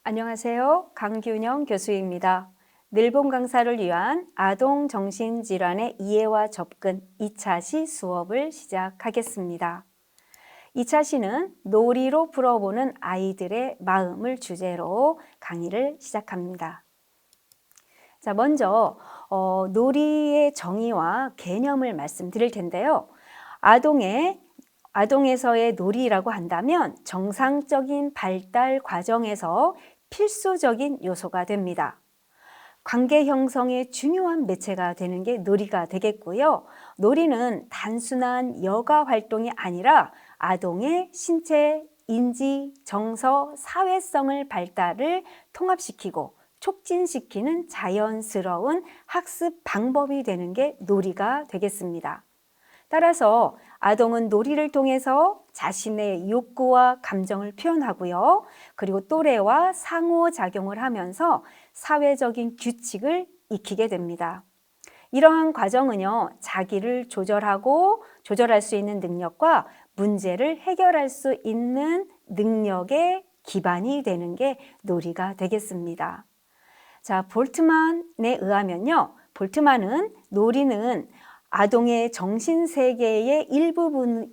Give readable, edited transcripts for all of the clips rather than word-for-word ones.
안녕하세요. 강균영 교수입니다. 늘본 강사를 위한 아동 정신질환의 이해와 접근 2차 시 수업을 시작하겠습니다. 2차 시는 놀이로 풀어보는 아이들의 마음을 주제로 강의를 시작합니다. 자, 먼저 놀이의 정의와 개념을 말씀드릴 텐데요. 아동에서의 놀이라고 한다면 정상적인 발달 과정에서 필수적인 요소가 됩니다. 관계 형성의 중요한 매체가 되는 게 놀이가 되겠고요. 놀이는 단순한 여가 활동이 아니라 아동의 신체, 인지, 정서, 사회성을 발달을 통합시키고 촉진시키는 자연스러운 학습 방법이 되는 게 놀이가 되겠습니다. 따라서 아동은 놀이를 통해서 자신의 욕구와 감정을 표현하고요. 그리고 또래와 상호작용을 하면서 사회적인 규칙을 익히게 됩니다. 이러한 과정은요, 자기를 조절할 수 있는 능력과 문제를 해결할 수 있는 능력의 기반이 되는 게 놀이가 되겠습니다. 자, 볼트만에 의하면요, 볼트만은 놀이는 아동의 정신세계의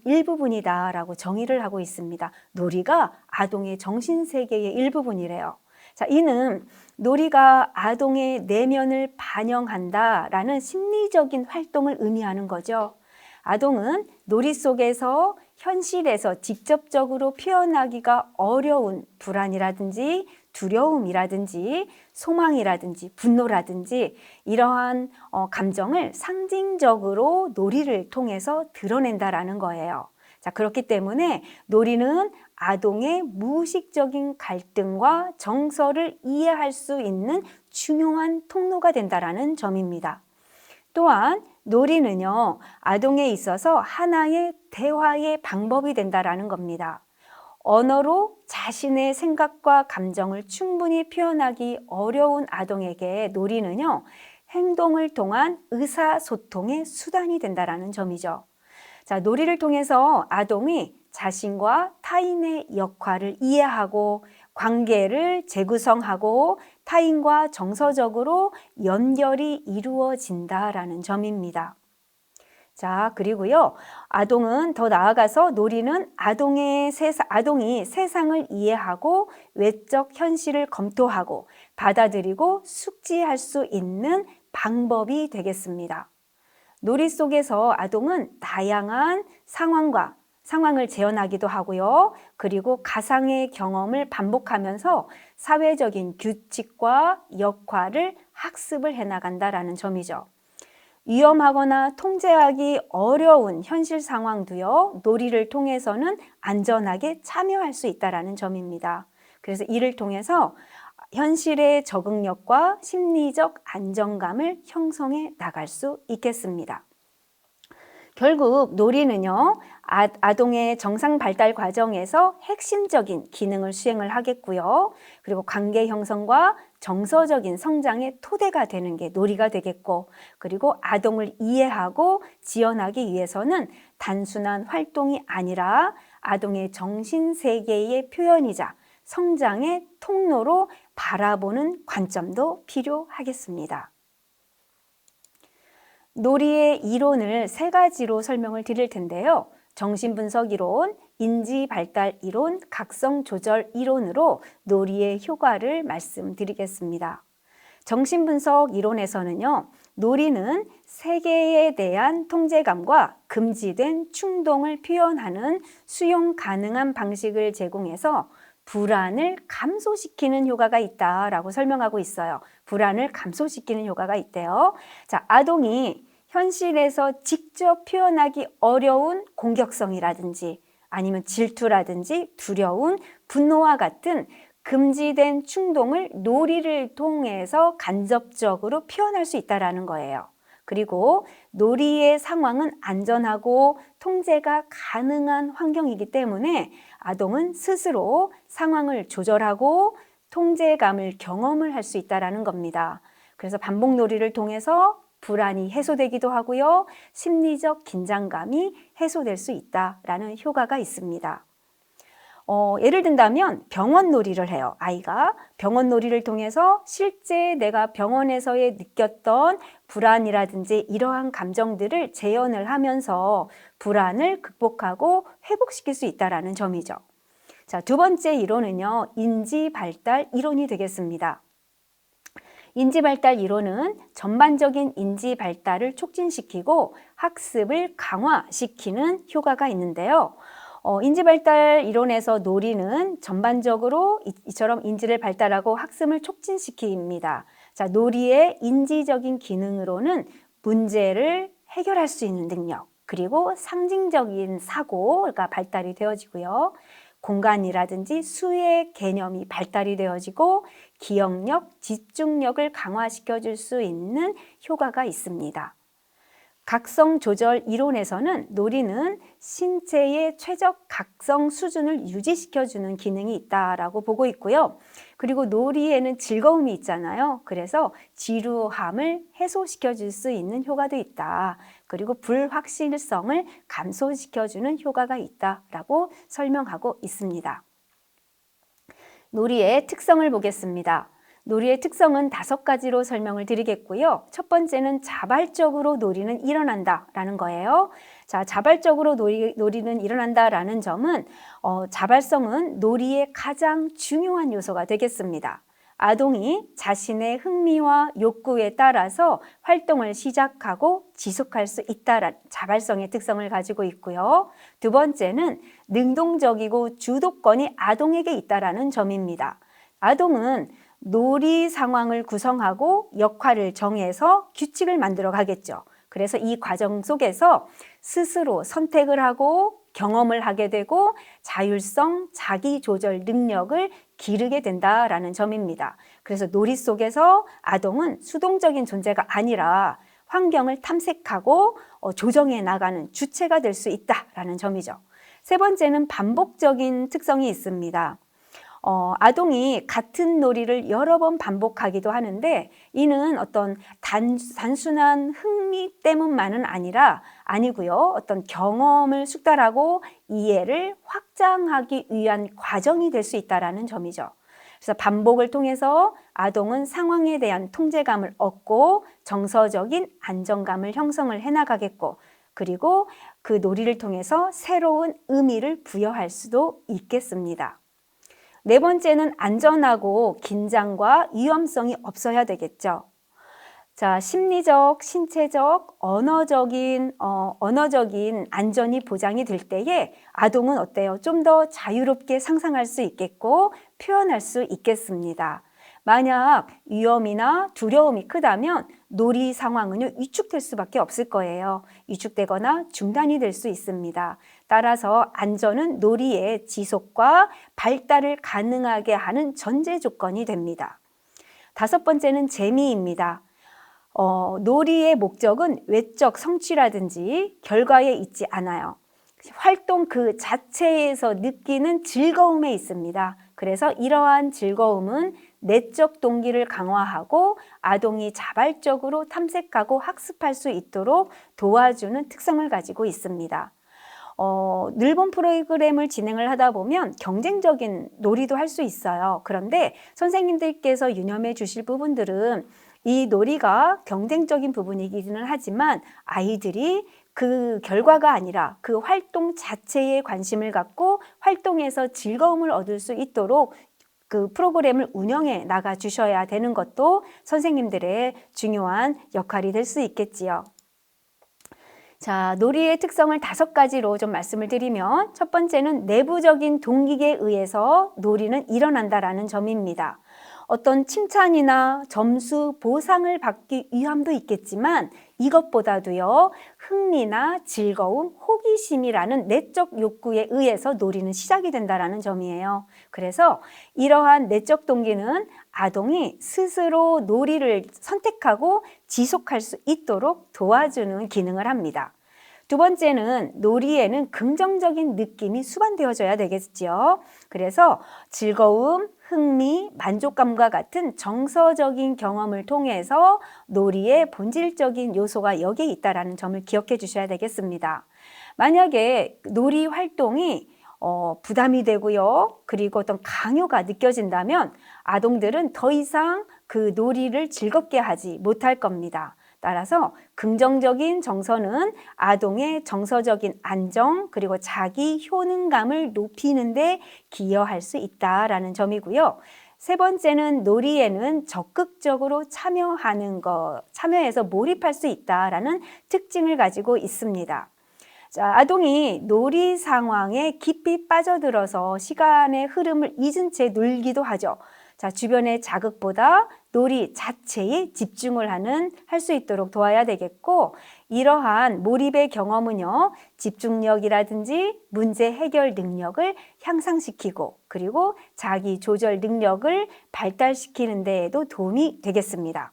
일부분이다라고 정의를 하고 있습니다. 놀이가 아동의 정신세계의 일부분이래요. 자, 이는 놀이가 아동의 내면을 반영한다라는 심리적인 활동을 의미하는 거죠. 아동은 놀이 속에서 현실에서 직접적으로 표현하기가 어려운 불안이라든지 두려움이라든지 소망이라든지 분노라든지 이러한 감정을 상징적으로 놀이를 통해서 드러낸다라는 거예요. 자, 그렇기 때문에 놀이는 아동의 무의식적인 갈등과 정서를 이해할 수 있는 중요한 통로가 된다라는 점입니다. 또한 놀이는요, 아동에 있어서 하나의 대화의 방법이 된다라는 겁니다. 언어로 자신의 생각과 감정을 충분히 표현하기 어려운 아동에게 놀이는요, 행동을 통한 의사소통의 수단이 된다라는 점이죠. 자, 놀이를 통해서 아동이 자신과 타인의 역할을 이해하고 관계를 재구성하고 타인과 정서적으로 연결이 이루어진다라는 점입니다. 자, 그리고요, 아동은 더 나아가서 놀이는 아동이 세상을 이해하고 외적 현실을 검토하고 받아들이고 숙지할 수 있는 방법이 되겠습니다. 놀이 속에서 아동은 다양한 상황을 재현하기도 하고요. 그리고 가상의 경험을 반복하면서 사회적인 규칙과 역할을 학습을 해나간다라는 점이죠. 위험하거나 통제하기 어려운 현실 상황도요, 놀이를 통해서는 안전하게 참여할 수 있다는 점입니다. 그래서 이를 통해서 현실의 적응력과 심리적 안정감을 형성해 나갈 수 있겠습니다. 결국 놀이는요, 아동의 정상 발달 과정에서 핵심적인 기능을 수행을 하겠고요. 그리고 관계 형성과 정서적인 성장의 토대가 되는 게 놀이가 되겠고, 그리고 아동을 이해하고 지원하기 위해서는 단순한 활동이 아니라 아동의 정신세계의 표현이자 성장의 통로로 바라보는 관점도 필요하겠습니다. 놀이의 이론을 세 가지로 설명을 드릴 텐데요. 정신분석 이론, 인지발달 이론, 각성조절 이론으로 놀이의 효과를 말씀드리겠습니다. 정신분석 이론에서는요, 놀이는 세계에 대한 통제감과 금지된 충동을 표현하는 수용 가능한 방식을 제공해서 불안을 감소시키는 효과가 있다라고 설명하고 있어요. 불안을 감소시키는 효과가 있대요. 자, 아동이 현실에서 직접 표현하기 어려운 공격성이라든지 아니면 질투라든지 두려움, 분노와 같은 금지된 충동을 놀이를 통해서 간접적으로 표현할 수 있다는 거예요. 그리고 놀이의 상황은 안전하고 통제가 가능한 환경이기 때문에 아동은 스스로 상황을 조절하고 통제감을 경험을 할 수 있다는 겁니다. 그래서 반복 놀이를 통해서 불안이 해소되기도 하고요. 심리적 긴장감이 해소될 수 있다라는 효과가 있습니다. 예를 든다면 병원 놀이를 해요. 아이가 병원 놀이를 통해서 실제 내가 병원에서의 느꼈던 불안이라든지 이러한 감정들을 재현을 하면서 불안을 극복하고 회복시킬 수 있다는 점이죠. 자, 두 번째 이론은요, 인지 발달 이론이 되겠습니다. 인지 발달 이론은 전반적인 인지 발달을 촉진시키고 학습을 강화시키는 효과가 있는데요. 인지 발달 이론에서 놀이는 전반적으로 이처럼 인지를 발달하고 학습을 촉진시킵니다. 자, 놀이의 인지적인 기능으로는 문제를 해결할 수 있는 능력, 그리고 상징적인 사고가 발달이 되어지고요. 공간이라든지 수의 개념이 발달이 되어지고 기억력, 집중력을 강화시켜 줄 수 있는 효과가 있습니다. 각성 조절 이론에서는 놀이는 신체의 최적 각성 수준을 유지시켜주는 기능이 있다라고 보고 있고요. 그리고 놀이에는 즐거움이 있잖아요. 그래서 지루함을 해소시켜줄 수 있는 효과도 있다. 그리고 불확실성을 감소시켜주는 효과가 있다라고 설명하고 있습니다. 놀이의 특성을 보겠습니다. 놀이의 특성은 5가지로 설명을 드리겠고요. 첫 번째는 자발적으로 놀이는 일어난다라는 거예요. 자, 자발적으로 놀이는 일어난다라는 점은 자발성은 놀이의 가장 중요한 요소가 되겠습니다. 아동이 자신의 흥미와 욕구에 따라서 활동을 시작하고 지속할 수 있다라는 자발성의 특성을 가지고 있고요. 두 번째는 능동적이고 주도권이 아동에게 있다라는 점입니다. 아동은 놀이 상황을 구성하고 역할을 정해서 규칙을 만들어 가겠죠. 그래서 이 과정 속에서 스스로 선택을 하고 경험을 하게 되고 자율성, 자기조절 능력을 기르게 된다라는 점입니다. 그래서 놀이 속에서 아동은 수동적인 존재가 아니라 환경을 탐색하고 조정해 나가는 주체가 될 수 있다라는 점이죠. 세 번째는 반복적인 특성이 있습니다. 아동이 같은 놀이를 여러 번 반복하기도 하는데 이는 어떤 단순한 흥미 때문만은 아니고요. 어떤 경험을 숙달하고 이해를 확장하기 위한 과정이 될 수 있다는 점이죠. 그래서 반복을 통해서 아동은 상황에 대한 통제감을 얻고 정서적인 안정감을 형성을 해나가겠고 그리고 그 놀이를 통해서 새로운 의미를 부여할 수도 있겠습니다. 네 번째는 안전하고 긴장과 위험성이 없어야 되겠죠. 자, 심리적, 신체적, 언어적인 안전이 보장이 될 때에 아동은 어때요? 좀 더 자유롭게 상상할 수 있겠고 표현할 수 있겠습니다. 만약 위험이나 두려움이 크다면 놀이 상황은 위축될 수밖에 없을 거예요. 위축되거나 중단이 될 수 있습니다. 따라서 안전은 놀이의 지속과 발달을 가능하게 하는 전제 조건이 됩니다. 5번째는 재미입니다. 놀이의 목적은 외적 성취라든지 결과에 있지 않아요. 활동 그 자체에서 느끼는 즐거움에 있습니다. 그래서 이러한 즐거움은 내적 동기를 강화하고 아동이 자발적으로 탐색하고 학습할 수 있도록 도와주는 특성을 가지고 있습니다. 늘본 프로그램을 진행을 하다 보면 경쟁적인 놀이도 할 수 있어요. 그런데 선생님들께서 유념해 주실 부분들은 이 놀이가 경쟁적인 부분이기는 하지만 아이들이 그 결과가 아니라 그 활동 자체에 관심을 갖고 활동에서 즐거움을 얻을 수 있도록 그 프로그램을 운영해 나가 주셔야 되는 것도 선생님들의 중요한 역할이 될 수 있겠지요. 자, 놀이의 특성을 5가지로 좀 말씀을 드리면 첫 번째는 내부적인 동기에 의해서 놀이는 일어난다라는 점입니다. 어떤 칭찬이나 점수, 보상을 받기 위함도 있겠지만 이것보다도요, 흥미나 즐거움, 호기심이라는 내적 욕구에 의해서 놀이는 시작이 된다는 점이에요. 그래서 이러한 내적 동기는 아동이 스스로 놀이를 선택하고 지속할 수 있도록 도와주는 기능을 합니다. 두 번째는 놀이에는 긍정적인 느낌이 수반되어져야 되겠죠. 그래서 즐거움, 흥미, 만족감과 같은 정서적인 경험을 통해서 놀이의 본질적인 요소가 여기에 있다는 점을 기억해 주셔야 되겠습니다. 만약에 놀이 활동이 부담이 되고요. 그리고 어떤 강요가 느껴진다면 아동들은 더 이상 그 놀이를 즐겁게 하지 못할 겁니다. 따라서 긍정적인 정서는 아동의 정서적인 안정 그리고 자기 효능감을 높이는 데 기여할 수 있다라는 점이고요. 세 번째는 놀이에는 적극적으로 참여해서 몰입할 수 있다라는 특징을 가지고 있습니다. 자, 아동이 놀이 상황에 깊이 빠져들어서 시간의 흐름을 잊은 채 놀기도 하죠. 자, 주변의 자극보다 놀이 자체에 집중을 할 수 있도록 도와야 되겠고, 이러한 몰입의 경험은요, 집중력이라든지 문제 해결 능력을 향상시키고, 그리고 자기 조절 능력을 발달시키는 데에도 도움이 되겠습니다.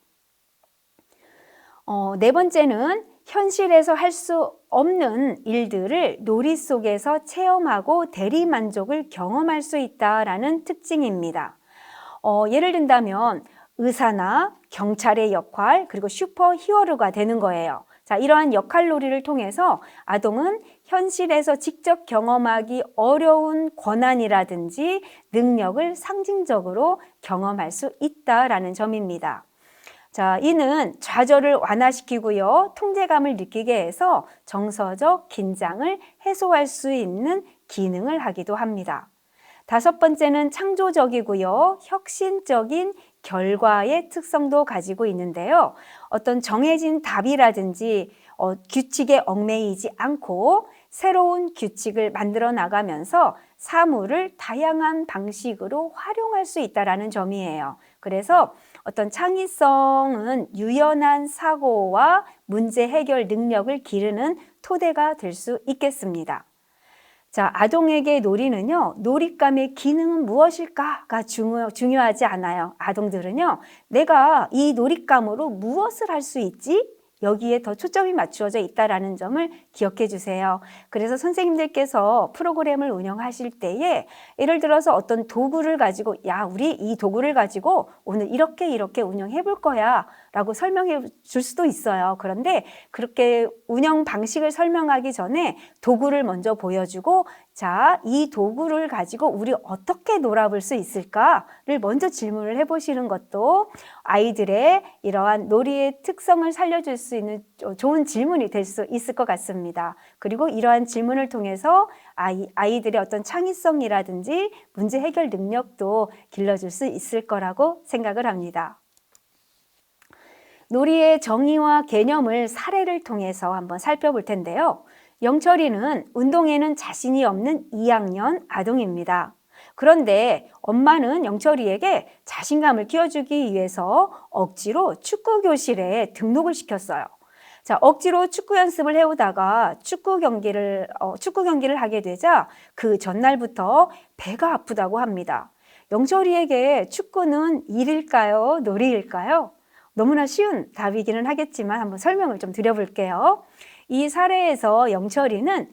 네 번째는 현실에서 할 수 없는 일들을 놀이 속에서 체험하고 대리만족을 경험할 수 있다라는 특징입니다. 예를 든다면 의사나 경찰의 역할 그리고 슈퍼히어로가 되는 거예요. 자, 이러한 역할놀이를 통해서 아동은 현실에서 직접 경험하기 어려운 권한이라든지 능력을 상징적으로 경험할 수 있다라는 점입니다. 자, 이는 좌절을 완화시키고요, 통제감을 느끼게 해서 정서적 긴장을 해소할 수 있는 기능을 하기도 합니다. 다섯 번째는 창조적이고요, 혁신적인 결과의 특성도 가지고 있는데요. 어떤 정해진 답이라든지 규칙에 얽매이지 않고 새로운 규칙을 만들어 나가면서 사물을 다양한 방식으로 활용할 수 있다는 점이에요. 그래서 어떤 창의성은 유연한 사고와 문제 해결 능력을 기르는 토대가 될 수 있겠습니다. 자, 아동에게 놀이는요, 놀잇감의 기능은 무엇일까가 중요하지 않아요. 아동들은요, 내가 이 놀잇감으로 무엇을 할 수 있지? 여기에 더 초점이 맞추어져 있다는 점을 기억해 주세요. 그래서 선생님들께서 프로그램을 운영하실 때에 예를 들어서 어떤 도구를 가지고 우리 이 도구를 가지고 오늘 이렇게 운영해 볼 거야 라고 설명해 줄 수도 있어요. 그런데 그렇게 운영 방식을 설명하기 전에 도구를 먼저 보여주고 자, 이 도구를 가지고 우리 어떻게 놀아볼 수 있을까를 먼저 질문을 해보시는 것도 아이들의 이러한 놀이의 특성을 살려줄 수 있는 좋은 질문이 될 수 있을 것 같습니다. 그리고 이러한 질문을 통해서 아이들의 어떤 창의성이라든지 문제 해결 능력도 길러줄 수 있을 거라고 생각을 합니다. 놀이의 정의와 개념을 사례를 통해서 한번 살펴볼 텐데요. 영철이는 운동에는 자신이 없는 2학년 아동입니다. 그런데 엄마는 영철이에게 자신감을 키워주기 위해서 억지로 축구 교실에 등록을 시켰어요. 자, 억지로 축구 연습을 해오다가 축구 경기를 하게 되자 그 전날부터 배가 아프다고 합니다. 영철이에게 축구는 일일까요? 놀이일까요? 너무나 쉬운 답이기는 하겠지만 한번 설명을 좀 드려볼게요. 이 사례에서 영철이는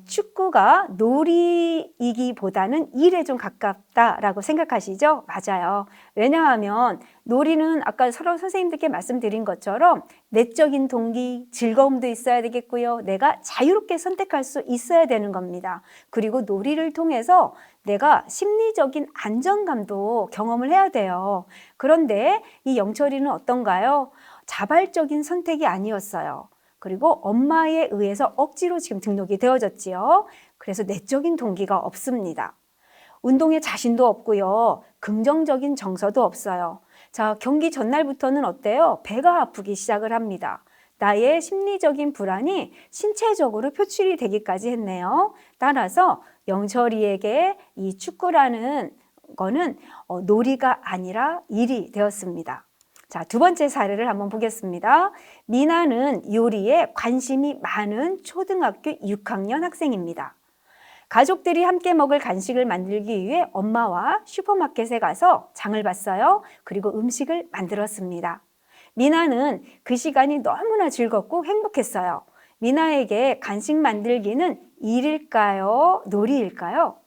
축구가 놀이이기보다는 일에 좀 가깝다라고 생각하시죠? 맞아요. 왜냐하면 놀이는 아까 서로 선생님들께 말씀드린 것처럼 내적인 동기, 즐거움도 있어야 되겠고요. 내가 자유롭게 선택할 수 있어야 되는 겁니다. 그리고 놀이를 통해서 내가 심리적인 안정감도 경험을 해야 돼요. 그런데 이 영철이는 어떤가요? 자발적인 선택이 아니었어요. 그리고 엄마에 의해서 억지로 지금 등록이 되어졌지요. 그래서 내적인 동기가 없습니다. 운동에 자신도 없고요. 긍정적인 정서도 없어요. 자, 경기 전날부터는 어때요? 배가 아프기 시작을 합니다. 나의 심리적인 불안이 신체적으로 표출이 되기까지 했네요. 따라서 영철이에게 이 축구라는 거는 놀이가 아니라 일이 되었습니다. 자, 두 번째 사례를 한번 보겠습니다. 미나는 요리에 관심이 많은 초등학교 6학년 학생입니다. 가족들이 함께 먹을 간식을 만들기 위해 엄마와 슈퍼마켓에 가서 장을 봤어요. 그리고 음식을 만들었습니다. 미나는 그 시간이 너무나 즐겁고 행복했어요. 미나에게 간식 만들기는 일일까요? 놀이일까요?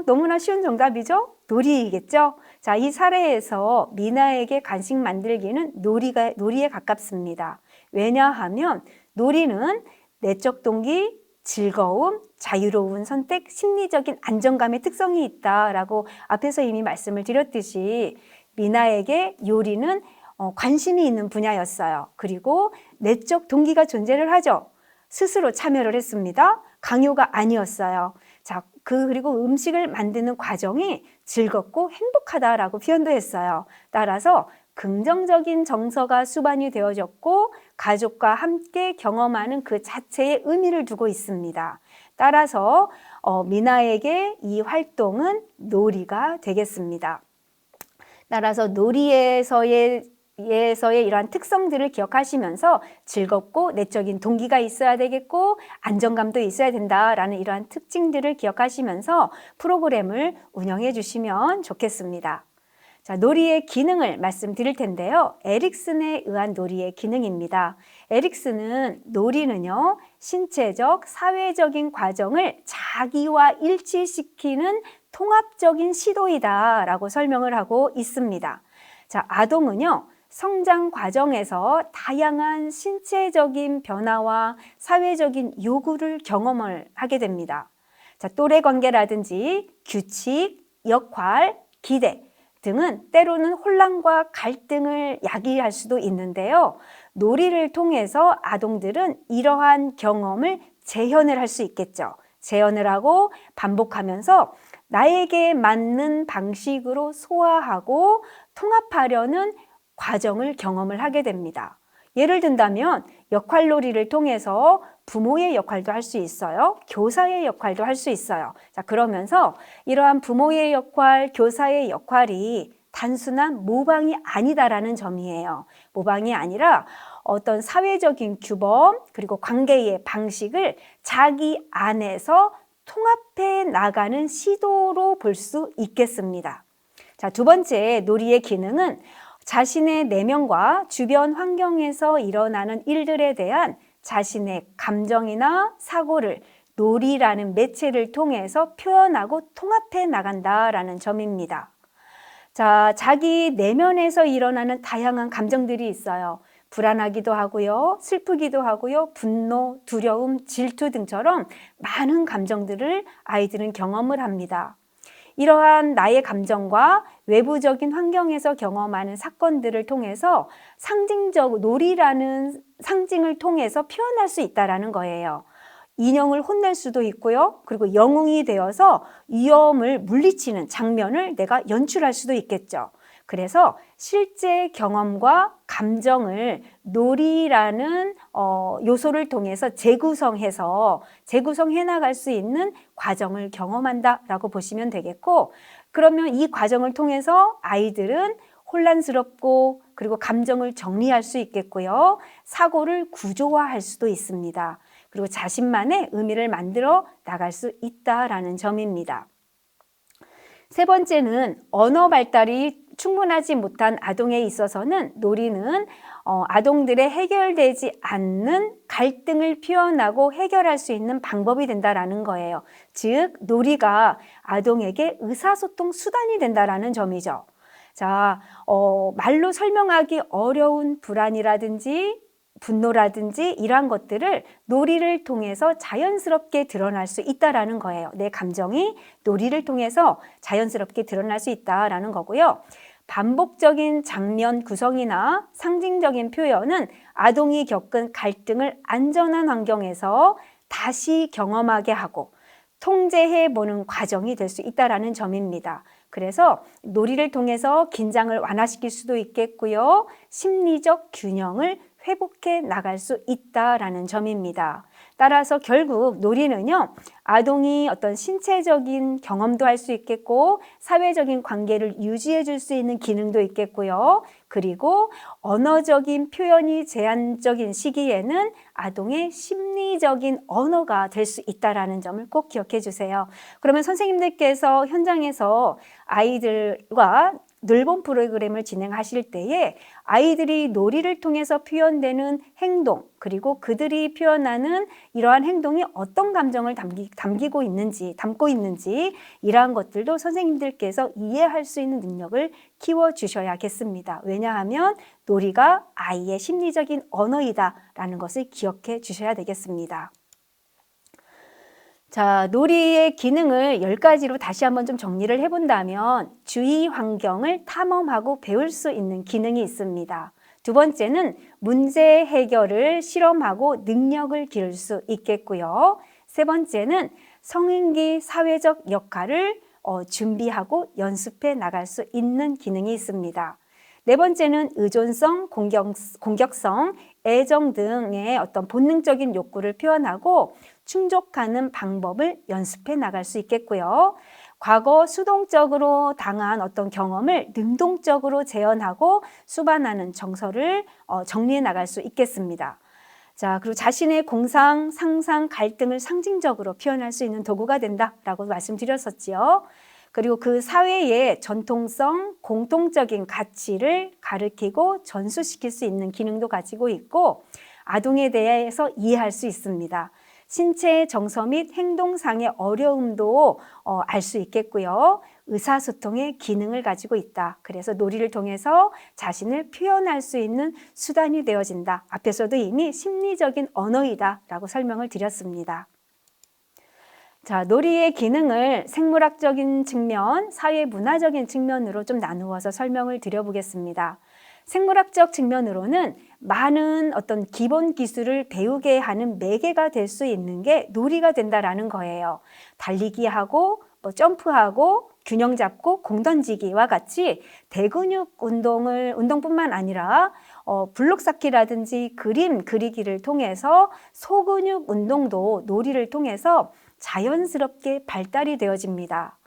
너무나 쉬운 정답이죠? 놀이이겠죠? 자, 이 사례에서 미나에게 간식 만들기는 놀이에 가깝습니다. 왜냐하면 놀이는 내적 동기, 즐거움, 자유로운 선택, 심리적인 안정감의 특성이 있다라고 앞에서 이미 말씀을 드렸듯이 미나에게 요리는 관심이 있는 분야였어요. 그리고 내적 동기가 존재를 하죠. 스스로 참여를 했습니다. 강요가 아니었어요. 자, 그리고 음식을 만드는 과정이 즐겁고 행복하다라고 표현도 했어요. 따라서 긍정적인 정서가 수반이 되어졌고 가족과 함께 경험하는 그 자체에 의미를 두고 있습니다. 따라서 미나에게 이 활동은 놀이가 되겠습니다. 따라서 놀이에서의 이러한 특성들을 기억하시면서 즐겁고 내적인 동기가 있어야 되겠고 안정감도 있어야 된다라는 이러한 특징들을 기억하시면서 프로그램을 운영해 주시면 좋겠습니다. 자, 놀이의 기능을 말씀드릴 텐데요. 에릭슨에 의한 놀이의 기능입니다. 에릭슨은 놀이는요, 신체적, 사회적인 과정을 자기와 일치시키는 통합적인 시도이다라고 설명을 하고 있습니다. 자, 아동은요, 성장 과정에서 다양한 신체적인 변화와 사회적인 요구를 경험을 하게 됩니다. 자, 또래 관계라든지 규칙, 역할, 기대 등은 때로는 혼란과 갈등을 야기할 수도 있는데요. 놀이를 통해서 아동들은 이러한 경험을 재현을 할 수 있겠죠. 재현을 하고 반복하면서 나에게 맞는 방식으로 소화하고 통합하려는 과정을 경험을 하게 됩니다. 예를 든다면 역할놀이를 통해서 부모의 역할도 할 수 있어요. 교사의 역할도 할 수 있어요. 자, 그러면서 이러한 부모의 역할, 교사의 역할이 단순한 모방이 아니다라는 점이에요. 모방이 아니라 어떤 사회적인 규범 그리고 관계의 방식을 자기 안에서 통합해 나가는 시도로 볼 수 있겠습니다. 자, 두 번째 놀이의 기능은 자신의 내면과 주변 환경에서 일어나는 일들에 대한 자신의 감정이나 사고를 놀이라는 매체를 통해서 표현하고 통합해 나간다라는 점입니다. 자, 자기 내면에서 일어나는 다양한 감정들이 있어요. 불안하기도 하고요, 슬프기도 하고요, 분노, 두려움, 질투 등처럼 많은 감정들을 아이들은 경험을 합니다. 이러한 나의 감정과 외부적인 환경에서 경험하는 사건들을 통해서 놀이라는 상징을 통해서 표현할 수 있다는 거예요. 인형을 혼낼 수도 있고요. 그리고 영웅이 되어서 위험을 물리치는 장면을 내가 연출할 수도 있겠죠. 그래서 실제 경험과 감정을 놀이라는 요소를 통해서 재구성해 나갈 수 있는 과정을 경험한다라고 보시면 되겠고, 그러면 이 과정을 통해서 아이들은 혼란스럽고 그리고 감정을 정리할 수 있겠고요. 사고를 구조화할 수도 있습니다. 그리고 자신만의 의미를 만들어 나갈 수 있다라는 점입니다. 세 번째는 언어 발달이 충분하지 못한 아동에 있어서는 놀이는 아동들의 해결되지 않는 갈등을 표현하고 해결할 수 있는 방법이 된다라는 거예요. 즉, 놀이가 아동에게 의사소통 수단이 된다라는 점이죠. 자, 말로 설명하기 어려운 불안이라든지 분노라든지 이러한 것들을 놀이를 통해서 자연스럽게 드러날 수 있다라는 거예요. 내 감정이 놀이를 통해서 자연스럽게 드러날 수 있다라는 거고요. 반복적인 장면 구성이나 상징적인 표현은 아동이 겪은 갈등을 안전한 환경에서 다시 경험하게 하고 통제해 보는 과정이 될 수 있다라는 점입니다. 그래서 놀이를 통해서 긴장을 완화시킬 수도 있겠고요. 심리적 균형을 회복해 나갈 수 있다라는 점입니다. 따라서 결국 놀이는요, 아동이 어떤 신체적인 경험도 할 수 있겠고 사회적인 관계를 유지해 줄 수 있는 기능도 있겠고요. 그리고 언어적인 표현이 제한적인 시기에는 아동의 심리적인 언어가 될 수 있다라는 점을 꼭 기억해 주세요. 그러면 선생님들께서 현장에서 아이들과 늘본 프로그램을 진행하실 때에 아이들이 놀이를 통해서 표현되는 행동, 그리고 그들이 표현하는 이러한 행동이 어떤 감정을 담고 있는지 이러한 것들도 선생님들께서 이해할 수 있는 능력을 키워주셔야겠습니다. 왜냐하면 놀이가 아이의 심리적인 언어이다라는 것을 기억해 주셔야 되겠습니다. 자, 놀이의 기능을 10가지로 다시 한번 좀 정리를 해본다면 주위 환경을 탐험하고 배울 수 있는 기능이 있습니다. 두 번째는 문제 해결을 실험하고 능력을 기를 수 있겠고요. 세 번째는 성인기 사회적 역할을 준비하고 연습해 나갈 수 있는 기능이 있습니다. 네 번째는 의존성, 공격성, 애정 등의 어떤 본능적인 욕구를 표현하고 충족하는 방법을 연습해 나갈 수 있겠고요. 과거 수동적으로 당한 어떤 경험을 능동적으로 재현하고 수반하는 정서를 정리해 나갈 수 있겠습니다. 자, 그리고 자신의 공상, 상상, 갈등을 상징적으로 표현할 수 있는 도구가 된다라고 말씀드렸었지요. 그리고 그 사회의 전통성, 공통적인 가치를 가르치고 전수시킬 수 있는 기능도 가지고 있고 아동에 대해서 이해할 수 있습니다. 신체의 정서 및 행동상의 어려움도 알 수 있겠고요. 의사소통의 기능을 가지고 있다. 그래서 놀이를 통해서 자신을 표현할 수 있는 수단이 되어진다. 앞에서도 이미 심리적인 언어이다 라고 설명을 드렸습니다. 자, 놀이의 기능을 생물학적인 측면, 사회문화적인 측면으로 좀 나누어서 설명을 드려보겠습니다. 생물학적 측면으로는 많은 어떤 기본 기술을 배우게 하는 매개가 될 수 있는 게 놀이가 된다라는 거예요. 달리기하고 점프하고 균형 잡고 공 던지기와 같이 대근육 운동뿐만 아니라 블록 쌓기라든지 그림 그리기를 통해서 소근육 운동도 놀이를 통해서 자연스럽게 발달이 되어집니다.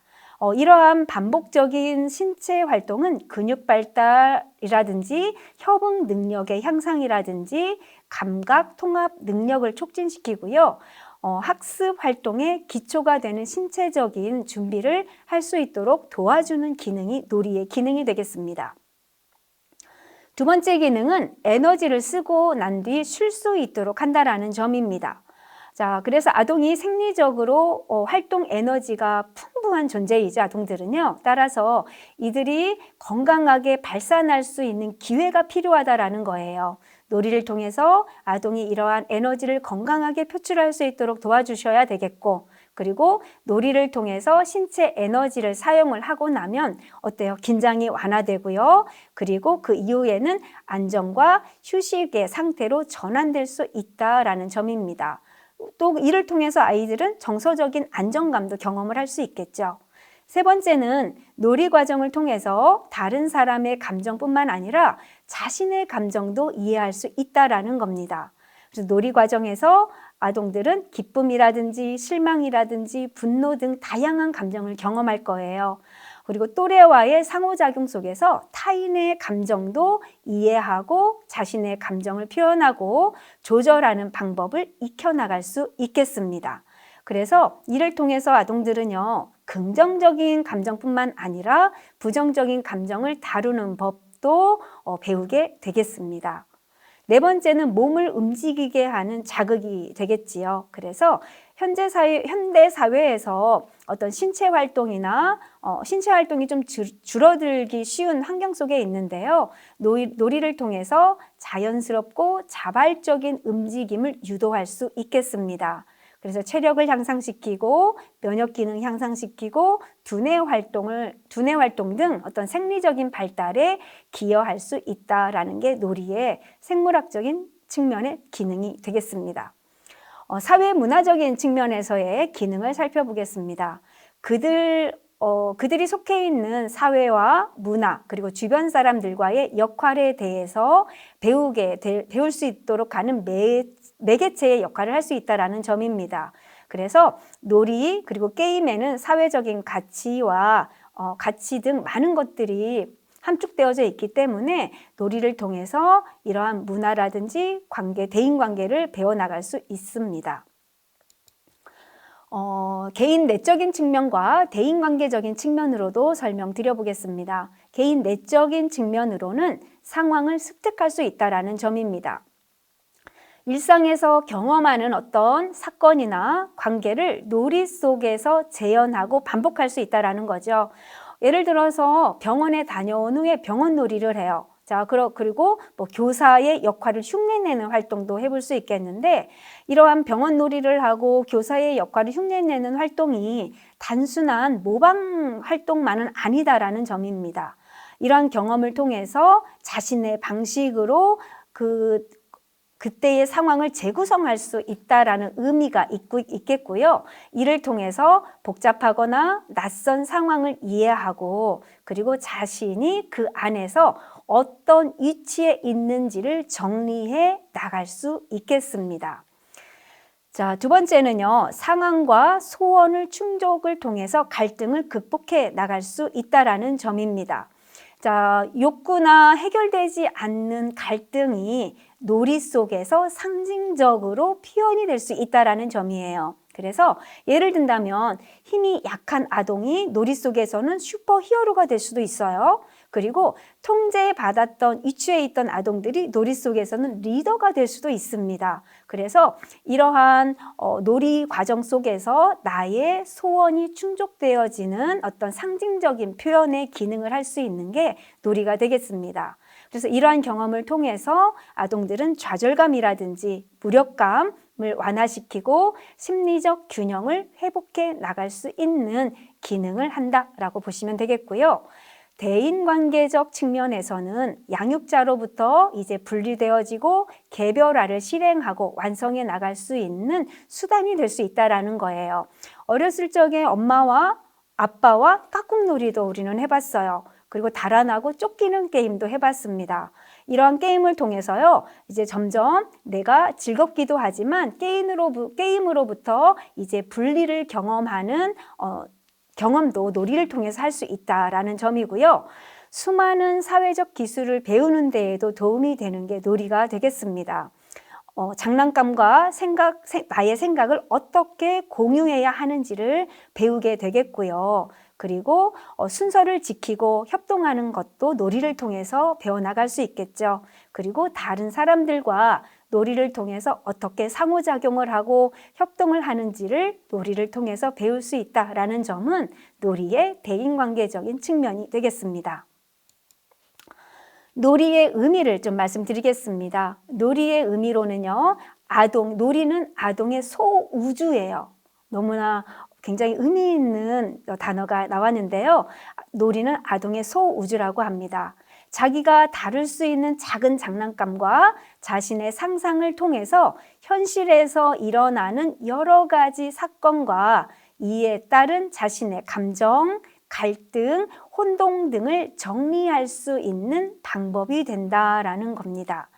이러한 반복적인 신체 활동은 근육 발달이라든지 협응 능력의 향상이라든지 감각 통합 능력을 촉진시키고요. 학습 활동의 기초가 되는 신체적인 준비를 할 수 있도록 도와주는 기능이 놀이의 기능이 되겠습니다. 두 번째 기능은 에너지를 쓰고 난 뒤 쉴 수 있도록 한다라는 점입니다. 자, 그래서 아동이 생리적으로 활동 에너지가 풍부한 존재이죠, 아동들은요. 따라서 이들이 건강하게 발산할 수 있는 기회가 필요하다라는 거예요. 놀이를 통해서 아동이 이러한 에너지를 건강하게 표출할 수 있도록 도와주셔야 되겠고, 그리고 놀이를 통해서 신체 에너지를 사용을 하고 나면 어때요? 긴장이 완화되고요. 그리고 그 이후에는 안정과 휴식의 상태로 전환될 수 있다라는 점입니다. 또 이를 통해서 아이들은 정서적인 안정감도 경험을 할 수 있겠죠. 세 번째는 놀이 과정을 통해서 다른 사람의 감정뿐만 아니라 자신의 감정도 이해할 수 있다라는 겁니다. 그래서 놀이 과정에서 아동들은 기쁨이라든지 실망이라든지 분노 등 다양한 감정을 경험할 거예요. 그리고 또래와의 상호작용 속에서 타인의 감정도 이해하고 자신의 감정을 표현하고 조절하는 방법을 익혀나갈 수 있겠습니다. 그래서 이를 통해서 아동들은요, 긍정적인 감정뿐만 아니라 부정적인 감정을 다루는 법도 배우게 되겠습니다. 네 번째는 몸을 움직이게 하는 자극이 되겠지요. 그래서 현대 사회에서 어떤 신체 활동이나 신체 활동이 좀 줄어들기 쉬운 환경 속에 있는데요. 놀이를 통해서 자연스럽고 자발적인 움직임을 유도할 수 있겠습니다. 그래서 체력을 향상시키고 면역 기능 향상시키고 두뇌 활동 등 어떤 생리적인 발달에 기여할 수 있다라는 게 놀이의 생물학적인 측면의 기능이 되겠습니다. 사회 문화적인 측면에서의 기능을 살펴보겠습니다. 그들이 속해 있는 사회와 문화 그리고 주변 사람들과의 역할에 대해서 배울 수 있도록 하는 매개체의 역할을 할 수 있다는 점입니다. 그래서 놀이 그리고 게임에는 사회적인 가치와 가치 등 많은 것들이 함축되어져 있기 때문에 놀이를 통해서 이러한 문화라든지 대인관계를 배워나갈 수 있습니다. 개인 내적인 측면과 대인관계적인 측면으로도 설명드려보겠습니다. 개인 내적인 측면으로는 상황을 습득할 수 있다는 점입니다. 일상에서 경험하는 어떤 사건이나 관계를 놀이 속에서 재현하고 반복할 수 있다는 거죠. 예를 들어서 병원에 다녀온 후에 병원 놀이를 해요. 자, 그리고 뭐 교사의 역할을 흉내내는 활동도 해볼 수 있겠는데, 이러한 병원 놀이를 하고 교사의 역할을 흉내내는 활동이 단순한 모방 활동만은 아니다라는 점입니다. 이러한 경험을 통해서 자신의 방식으로 그때의 상황을 재구성할 수 있다라는 의미가 있겠고요. 이를 통해서 복잡하거나 낯선 상황을 이해하고, 그리고 자신이 그 안에서 어떤 위치에 있는지를 정리해 나갈 수 있겠습니다. 자, 두 번째는요, 상황과 소원을 충족을 통해서 갈등을 극복해 나갈 수 있다라는 점입니다. 자, 욕구나 해결되지 않는 갈등이 놀이 속에서 상징적으로 표현이 될 수 있다라는 점이에요. 그래서 예를 든다면 힘이 약한 아동이 놀이 속에서는 슈퍼 히어로가 될 수도 있어요. 그리고 통제받았던 위치에 있던 아동들이 놀이 속에서는 리더가 될 수도 있습니다. 그래서 이러한 놀이 과정 속에서 나의 소원이 충족되어지는 어떤 상징적인 표현의 기능을 할 수 있는 게 놀이가 되겠습니다. 그래서 이러한 경험을 통해서 아동들은 좌절감이라든지 무력감을 완화시키고 심리적 균형을 회복해 나갈 수 있는 기능을 한다라고 보시면 되겠고요. 대인관계적 측면에서는 양육자로부터 이제 분리되어지고 개별화를 실행하고 완성해 나갈 수 있는 수단이 될 수 있다라는 거예요. 어렸을 적에 엄마와 아빠와 깍꿍놀이도 우리는 해봤어요. 그리고 달아나고 쫓기는 게임도 해봤습니다. 이러한 게임을 통해서요, 이제 점점 내가 즐겁기도 하지만 게임으로부터 이제 분리를 경험하는 경험도 놀이를 통해서 할 수 있다라는 점이고요. 수많은 사회적 기술을 배우는 데에도 도움이 되는 게 놀이가 되겠습니다. 장난감과 나의 생각을 어떻게 공유해야 하는지를 배우게 되겠고요. 그리고 순서를 지키고 협동하는 것도 놀이를 통해서 배워나갈 수 있겠죠. 그리고 다른 사람들과 놀이를 통해서 어떻게 상호작용을 하고 협동을 하는지를 놀이를 통해서 배울 수 있다라는 점은 놀이의 대인관계적인 측면이 되겠습니다. 놀이의 의미를 좀 말씀드리겠습니다. 놀이의 의미로는요, 놀이는 아동의 소우주예요. 너무나 굉장히 의미 있는 단어가 나왔는데요. 놀이는 아동의 소우주라고 합니다. 자기가 다룰 수 있는 작은 장난감과 자신의 상상을 통해서 현실에서 일어나는 여러 가지 사건과 이에 따른 자신의 감정, 갈등, 혼동 등을 정리할 수 있는 방법이 된다라는 겁니다.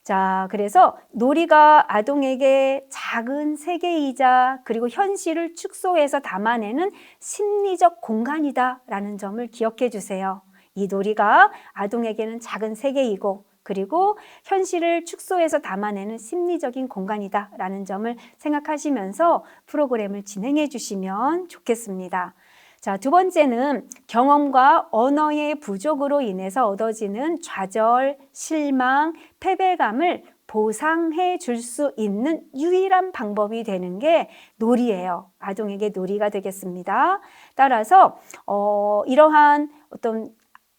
자, 그래서 놀이가 아동에게 작은 세계이자 그리고 현실을 축소해서 담아내는 심리적 공간이다라는 점을 기억해 주세요. 이 놀이가 아동에게는 작은 세계이고 그리고 현실을 축소해서 담아내는 심리적인 공간이다라는 점을 생각하시면서 프로그램을 진행해 주시면 좋겠습니다. 자, 두 번째는 경험과 언어의 부족으로 인해서 얻어지는 좌절, 실망, 패배감을 보상해 줄 수 있는 유일한 방법이 되는 게 놀이예요. 아동에게 놀이가 되겠습니다. 따라서 이러한 어떤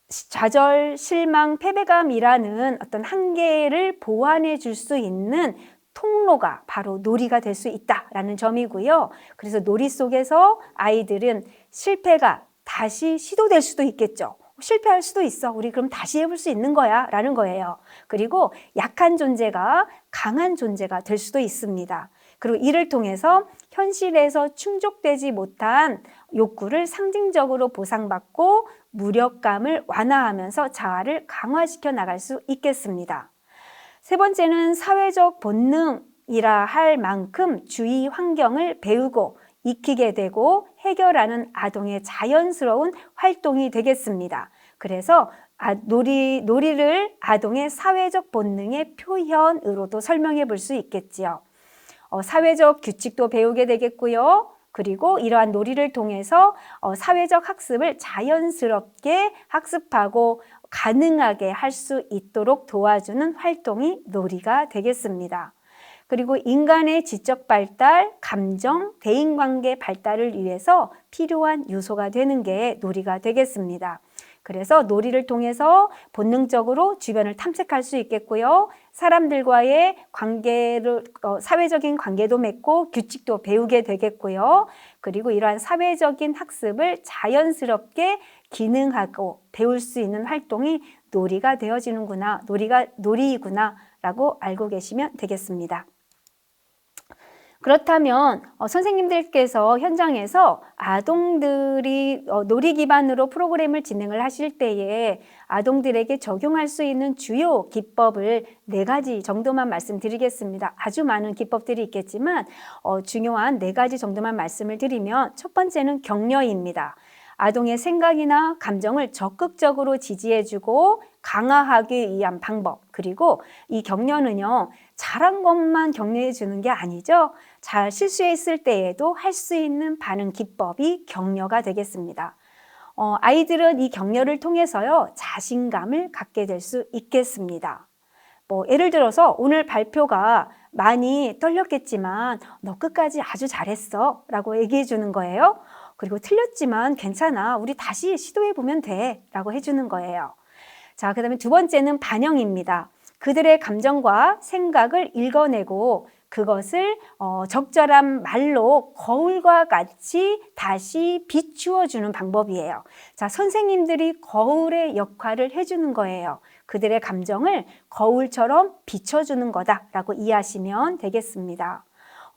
좌절, 실망, 패배감이라는 어떤 한계를 보완해 줄 수 있는 통로가 바로 놀이가 될 수 있다라는 점이고요. 그래서 놀이 속에서 아이들은 실패가 다시 시도될 수도 있겠죠. 실패할 수도 있어. 우리 그럼 다시 해볼 수 있는 거야 라는 거예요. 그리고 약한 존재가 강한 존재가 될 수도 있습니다. 그리고 이를 통해서 현실에서 충족되지 못한 욕구를 상징적으로 보상받고 무력감을 완화하면서 자아를 강화시켜 나갈 수 있겠습니다. 세 번째는 사회적 본능이라 할 만큼 주위 환경을 배우고 익히게 되고 해결하는 아동의 자연스러운 활동이 되겠습니다. 그래서 놀이를 아동의 사회적 본능의 표현으로도 설명해 볼 수 있겠지요. 사회적 규칙도 배우게 되겠고요. 그리고 이러한 놀이를 통해서 사회적 학습을 자연스럽게 학습하고 가능하게 할 수 있도록 도와주는 활동이 놀이가 되겠습니다. 그리고 인간의 지적 발달, 감정, 대인관계 발달을 위해서 필요한 요소가 되는 게 놀이가 되겠습니다. 그래서 놀이를 통해서 본능적으로 주변을 탐색할 수 있겠고요. 사람들과의 사회적인 관계도 맺고 규칙도 배우게 되겠고요. 그리고 이러한 사회적인 학습을 자연스럽게 기능하고 배울 수 있는 활동이 놀이가 되어지는구나, 놀이이구나 라고 알고 계시면 되겠습니다. 그렇다면 선생님들께서 현장에서 아동들이 놀이 기반으로 프로그램을 진행을 하실 때에 아동들에게 적용할 수 있는 주요 기법을 4가지 정도만 말씀드리겠습니다. 아주 많은 기법들이 있겠지만 중요한 4가지 정도만 말씀을 드리면, 첫 번째는 격려입니다. 아동의 생각이나 감정을 적극적으로 지지해주고 강화하기 위한 방법, 그리고 이 격려는요, 잘한 것만 격려해 주는 게 아니죠. 잘 실수했을 때에도 할 수 있는 반응 기법이 격려가 되겠습니다. 아이들은 이 격려를 통해서요, 자신감을 갖게 될 수 있겠습니다. 예를 들어서 오늘 발표가 많이 떨렸겠지만 너 끝까지 아주 잘했어 라고 얘기해 주는 거예요. 그리고 틀렸지만 괜찮아, 우리 다시 시도해 보면 돼 라고 해주는 거예요. 자, 그 다음에 2번째는 반영입니다. 그들의 감정과 생각을 읽어내고 그것을 적절한 말로 거울과 같이 다시 비추어 주는 방법이에요. 자, 선생님들이 거울의 역할을 해주는 거예요. 그들의 감정을 거울처럼 비춰주는 거다라고 이해하시면 되겠습니다.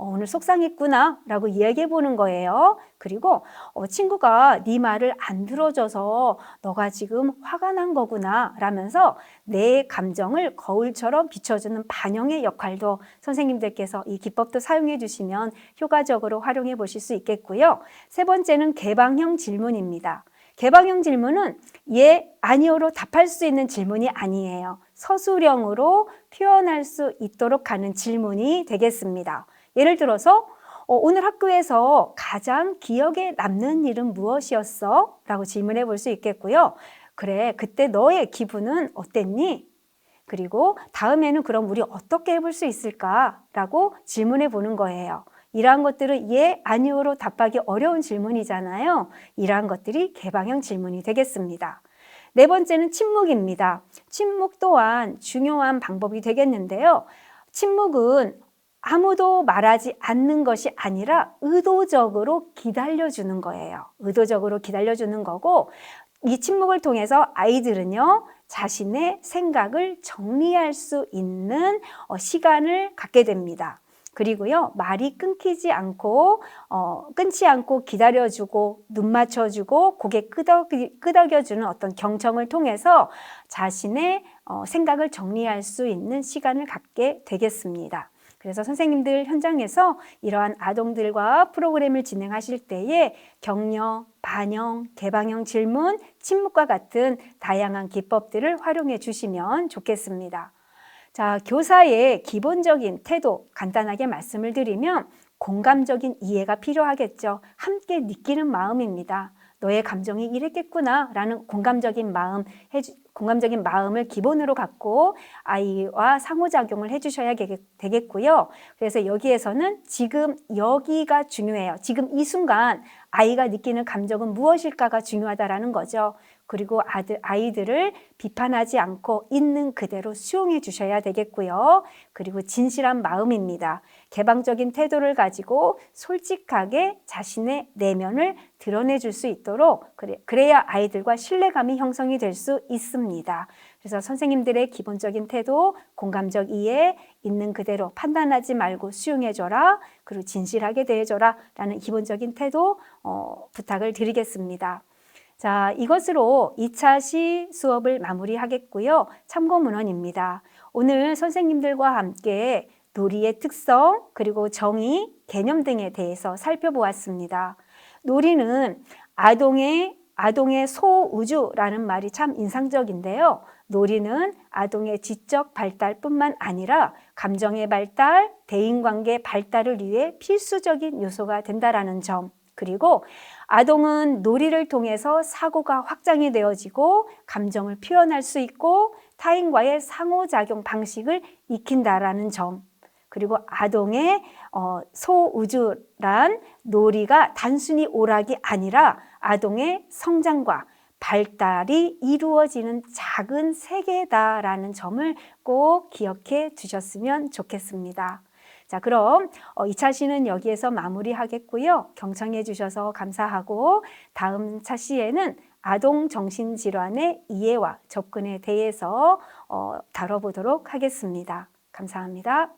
오늘 속상했구나 라고 이야기해 보는 거예요. 그리고 친구가 네 말을 안 들어줘서 너가 지금 화가 난 거구나 라면서 내 감정을 거울처럼 비춰주는 반영의 역할도 선생님들께서 이 기법도 사용해 주시면 효과적으로 활용해 보실 수 있겠고요. 3번째는 개방형 질문입니다. 개방형 질문은 예, 아니요로 답할 수 있는 질문이 아니에요. 서술형으로 표현할 수 있도록 하는 질문이 되겠습니다. 예를 들어서 오늘 학교에서 가장 기억에 남는 일은 무엇이었어? 라고 질문해 볼 수 있겠고요. 그래, 그때 너의 기분은 어땠니? 그리고 다음에는 그럼 우리 어떻게 해볼 수 있을까? 라고 질문해 보는 거예요. 이러한 것들은 예, 아니요로 답하기 어려운 질문이잖아요. 이러한 것들이 개방형 질문이 되겠습니다. 4번째는 침묵입니다. 침묵 또한 중요한 방법이 되겠는데요. 침묵은 아무도 말하지 않는 것이 아니라 의도적으로 기다려주는 거예요. 의도적으로 기다려주는 거고, 이 침묵을 통해서 아이들은요, 자신의 생각을 정리할 수 있는 시간을 갖게 됩니다. 그리고요, 말이 끊지 않고 기다려주고 눈 맞춰주고 고개 끄덕여주는 어떤 경청을 통해서 자신의 생각을 정리할 수 있는 시간을 갖게 되겠습니다. 그래서 선생님들 현장에서 이러한 아동들과 프로그램을 진행하실 때에 격려, 반영, 개방형 질문, 침묵과 같은 다양한 기법들을 활용해 주시면 좋겠습니다. 자, 교사의 기본적인 태도 간단하게 말씀을 드리면 공감적인 이해가 필요하겠죠. 함께 느끼는 마음입니다. 너의 감정이 이랬겠구나 라는 공감적인 마음을 기본으로 갖고 아이와 상호작용을 해주셔야 되겠고요. 그래서 여기에서는 지금 여기가 중요해요. 지금 이 순간 아이가 느끼는 감정은 무엇일까가 중요하다라는 거죠. 그리고 아이들을 비판하지 않고 있는 그대로 수용해 주셔야 되겠고요. 그리고 진실한 마음입니다. 개방적인 태도를 가지고 솔직하게 자신의 내면을 드러내 줄 수 있도록 그래야 아이들과 신뢰감이 형성이 될 수 있습니다. 그래서 선생님들의 기본적인 태도, 공감적 이해, 있는 그대로 판단하지 말고 수용해줘라, 그리고 진실하게 대해줘라 라는 기본적인 태도 부탁을 드리겠습니다. 자, 이것으로 2차 시 수업을 마무리하겠고요. 참고 문헌입니다. 오늘 선생님들과 함께 놀이의 특성, 그리고 정의, 개념 등에 대해서 살펴보았습니다. 놀이는 아동의 소우주라는 말이 참 인상적인데요. 놀이는 아동의 지적 발달뿐만 아니라 감정의 발달, 대인관계 발달을 위해 필수적인 요소가 된다라는 점, 그리고 아동은 놀이를 통해서 사고가 확장이 되어지고 감정을 표현할 수 있고 타인과의 상호작용 방식을 익힌다라는 점, 그리고 아동의 소우주란 놀이가 단순히 오락이 아니라 아동의 성장과 발달이 이루어지는 작은 세계다라는 점을 꼭 기억해 주셨으면 좋겠습니다. 자, 그럼 2차 시는 여기에서 마무리하겠고요. 경청해 주셔서 감사하고 다음 차 시에는 아동 정신질환의 이해와 접근에 대해서 다뤄보도록 하겠습니다. 감사합니다.